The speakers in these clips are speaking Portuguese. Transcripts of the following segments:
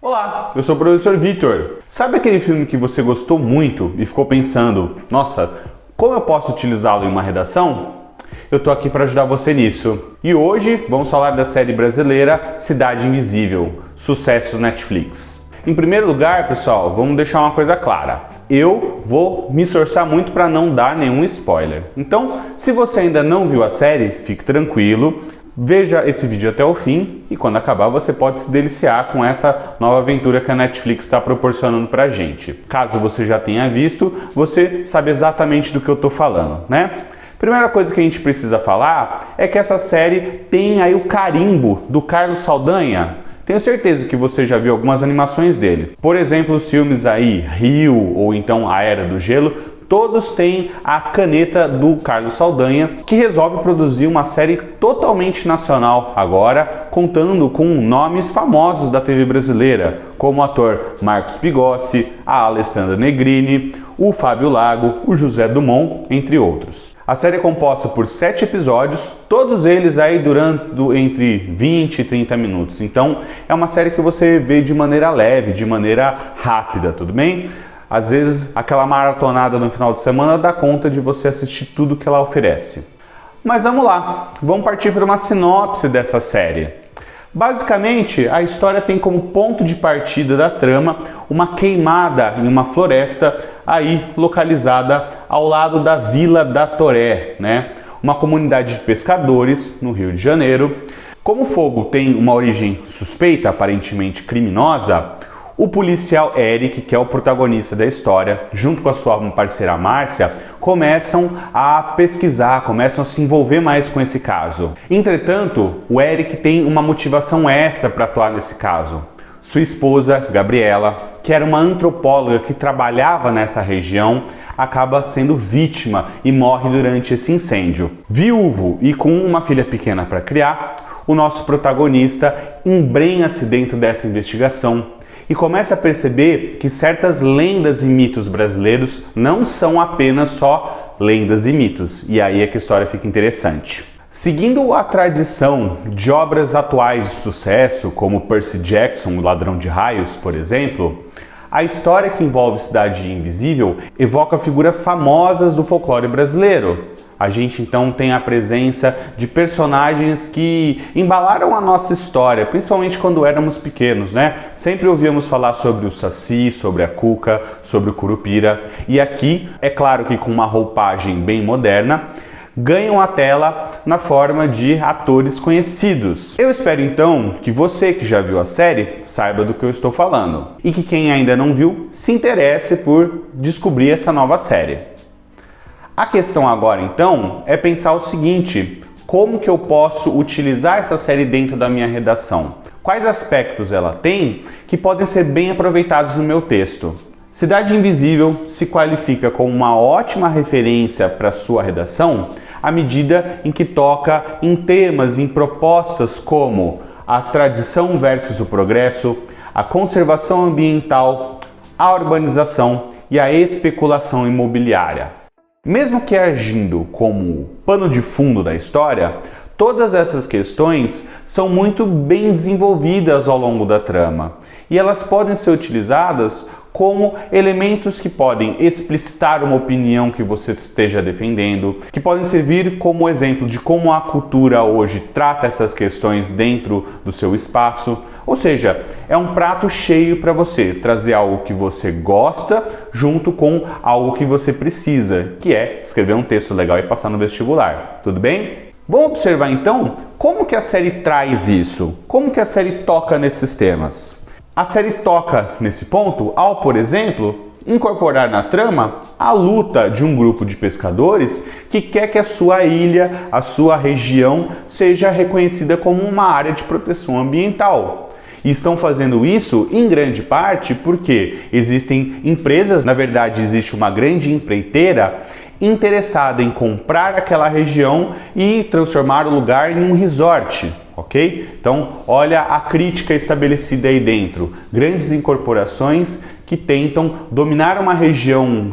Olá, eu sou o professor Vitor. Sabe aquele filme que você gostou muito e ficou pensando, nossa, como eu posso utilizá-lo em uma redação? Eu tô aqui para ajudar você nisso. E hoje vamos falar da série brasileira Cidade Invisível, sucesso Netflix. Em primeiro lugar, pessoal, vamos deixar uma coisa clara. Eu vou me esforçar muito para não dar nenhum spoiler. Então, se você ainda não viu a série, fique tranquilo. Veja esse vídeo até o fim e quando acabar você pode se deliciar com essa nova aventura que a Netflix está proporcionando pra gente. Caso você já tenha visto, você sabe exatamente do que eu tô falando, né? Primeira coisa que a gente precisa falar é que essa série tem aí o carimbo do Carlos Saldanha. Tenho certeza que você já viu algumas animações dele. Por exemplo, os filmes aí Rio ou então A Era do Gelo, todos têm a caneta do Carlos Saldanha, que resolve produzir uma série totalmente nacional agora, contando com nomes famosos da TV brasileira, como o ator Marcos Pigossi, a Alessandra Negrini, o Fábio Lago, o José Dumont, entre outros. A série é composta por 7 episódios, todos eles aí durando entre 20 e 30 minutos. Então, é uma série que você vê de maneira leve, de maneira rápida, tudo bem? Às vezes, aquela maratonada no final de semana dá conta de você assistir tudo que ela oferece. Mas vamos lá, vamos partir para uma sinopse dessa série. Basicamente, a história tem como ponto de partida da trama uma queimada em uma floresta aí localizada ao lado da Vila da Toré, né? Uma comunidade de pescadores no Rio de Janeiro. Como o fogo tem uma origem suspeita, aparentemente criminosa, o policial Eric, que é o protagonista da história, junto com a sua parceira Márcia, começam a pesquisar, começam a se envolver mais com esse caso. Entretanto, o Eric tem uma motivação extra para atuar nesse caso. Sua esposa, Gabriela, que era uma antropóloga que trabalhava nessa região, acaba sendo vítima e morre durante esse incêndio. Viúvo e com uma filha pequena para criar, o nosso protagonista embrenha-se dentro dessa investigação e começa a perceber que certas lendas e mitos brasileiros não são apenas só lendas e mitos. E aí é que a história fica interessante. Seguindo a tradição de obras atuais de sucesso, como Percy Jackson, o Ladrão de Raios, por exemplo, a história que envolve Cidade Invisível evoca figuras famosas do folclore brasileiro. A gente então tem a presença de personagens que embalaram a nossa história, principalmente quando éramos pequenos, né? Sempre ouvíamos falar sobre o Saci, sobre a Cuca, sobre o Curupira. E aqui, é claro que com uma roupagem bem moderna, ganham a tela na forma de atores conhecidos. Eu espero então que você que já viu a série saiba do que eu estou falando e que quem ainda não viu se interesse por descobrir essa nova série. A questão agora então é pensar o seguinte: como que eu posso utilizar essa série dentro da minha redação? Quais aspectos ela tem que podem ser bem aproveitados no meu texto? Cidade Invisível se qualifica como uma ótima referência para sua redação à medida em que toca em temas, em propostas como a tradição versus o progresso, a conservação ambiental, a urbanização e a especulação imobiliária. Mesmo que agindo como pano de fundo da história, todas essas questões são muito bem desenvolvidas ao longo da trama e elas podem ser utilizadas como elementos que podem explicitar uma opinião que você esteja defendendo, que podem servir como exemplo de como a cultura hoje trata essas questões dentro do seu espaço. Ou seja, é um prato cheio para você trazer algo que você gosta junto com algo que você precisa, que é escrever um texto legal e passar no vestibular. Tudo bem? Vamos observar então como que a série traz isso, como que a série toca nesses temas. A série toca nesse ponto ao, por exemplo, incorporar na trama a luta de um grupo de pescadores que quer que a sua ilha, a sua região, seja reconhecida como uma área de proteção ambiental. E estão fazendo isso em grande parte porque existem empresas, na verdade existe uma grande empreiteira interessada em comprar aquela região e transformar o lugar em um resort, ok? Então, olha a crítica estabelecida aí dentro. Grandes incorporações que tentam dominar uma região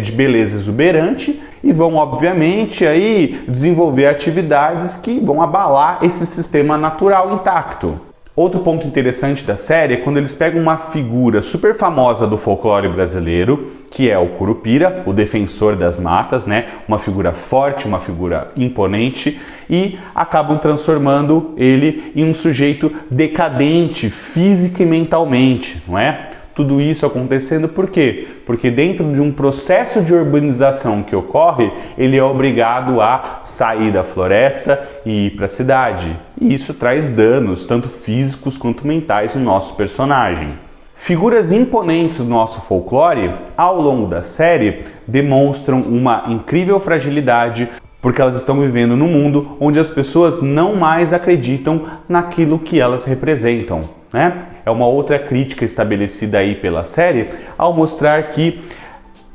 de beleza exuberante e vão, obviamente, aí desenvolver atividades que vão abalar esse sistema natural intacto. Outro ponto interessante da série é quando eles pegam uma figura super famosa do folclore brasileiro, que é o Curupira, o defensor das matas, né? Uma figura forte, uma figura imponente, e acabam transformando ele em um sujeito decadente física e mentalmente, não é? Tudo isso acontecendo por quê? Porque dentro de um processo de urbanização que ocorre, ele é obrigado a sair da floresta e ir para a cidade. E isso traz danos, tanto físicos quanto mentais, no nosso personagem. Figuras imponentes do nosso folclore, ao longo da série, demonstram uma incrível fragilidade, porque elas estão vivendo num mundo onde as pessoas não mais acreditam naquilo que elas representam, né? É uma outra crítica estabelecida aí pela série, ao mostrar que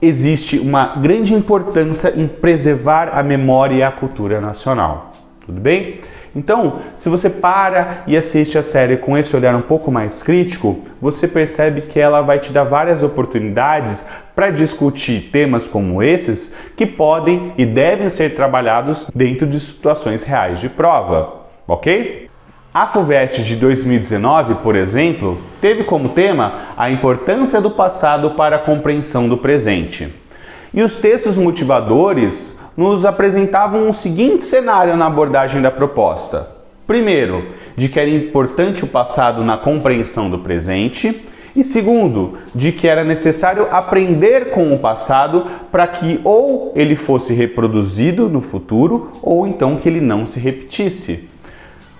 existe uma grande importância em preservar a memória e a cultura nacional. Tudo bem? Então, se você para e assiste a série com esse olhar um pouco mais crítico, você percebe que ela vai te dar várias oportunidades para discutir temas como esses que podem e devem ser trabalhados dentro de situações reais de prova, ok? A FUVEST de 2019, por exemplo, teve como tema a importância do passado para a compreensão do presente. E os textos motivadores nos apresentavam o seguinte cenário na abordagem da proposta. Primeiro, de que era importante o passado na compreensão do presente. E segundo, de que era necessário aprender com o passado para que ou ele fosse reproduzido no futuro ou então que ele não se repetisse.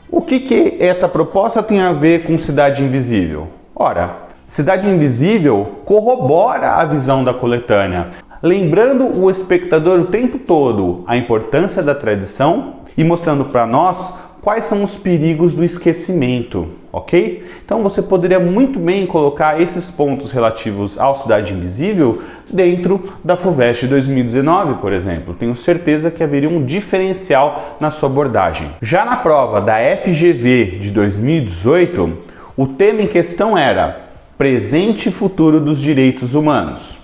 O que essa proposta tem a ver com Cidade Invisível? Ora, Cidade Invisível corrobora a visão da coletânea, lembrando o espectador o tempo todo a importância da tradição e mostrando para nós quais são os perigos do esquecimento, ok? Então você poderia muito bem colocar esses pontos relativos ao Cidade Invisível dentro da FUVEST 2019, por exemplo. Tenho certeza que haveria um diferencial na sua abordagem. Já na prova da FGV de 2018, o tema em questão era Presente e Futuro dos Direitos Humanos.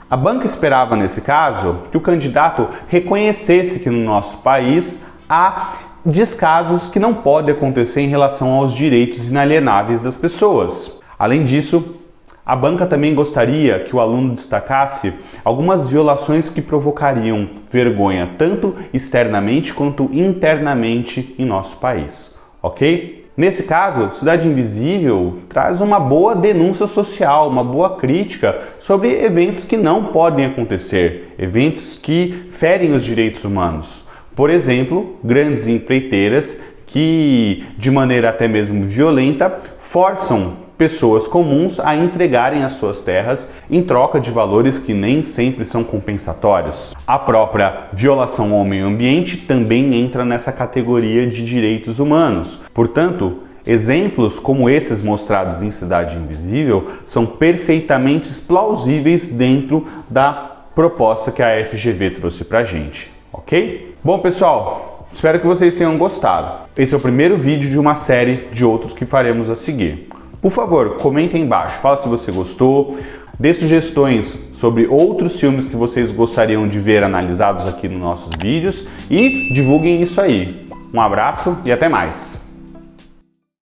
A banca esperava, nesse caso, que o candidato reconhecesse que no nosso país há descasos que não podem acontecer em relação aos direitos inalienáveis das pessoas. Além disso, a banca também gostaria que o aluno destacasse algumas violações que provocariam vergonha tanto externamente quanto internamente em nosso país, ok? Nesse caso, Cidade Invisível traz uma boa denúncia social, uma boa crítica sobre eventos que não podem acontecer, eventos que ferem os direitos humanos. Por exemplo, grandes empreiteiras que, de maneira até mesmo violenta, forçam pessoas comuns a entregarem as suas terras em troca de valores que nem sempre são compensatórios. A própria violação ao meio ambiente também entra nessa categoria de direitos humanos. Portanto, exemplos como esses mostrados em Cidade Invisível são perfeitamente plausíveis dentro da proposta que a FGV trouxe pra gente, ok? Bom, pessoal, espero que vocês tenham gostado. Esse é o primeiro vídeo de uma série de outros que faremos a seguir. Por favor, comente aí embaixo, fala se você gostou, dê sugestões sobre outros filmes que vocês gostariam de ver analisados aqui nos nossos vídeos e divulguem isso aí. Um abraço e até mais!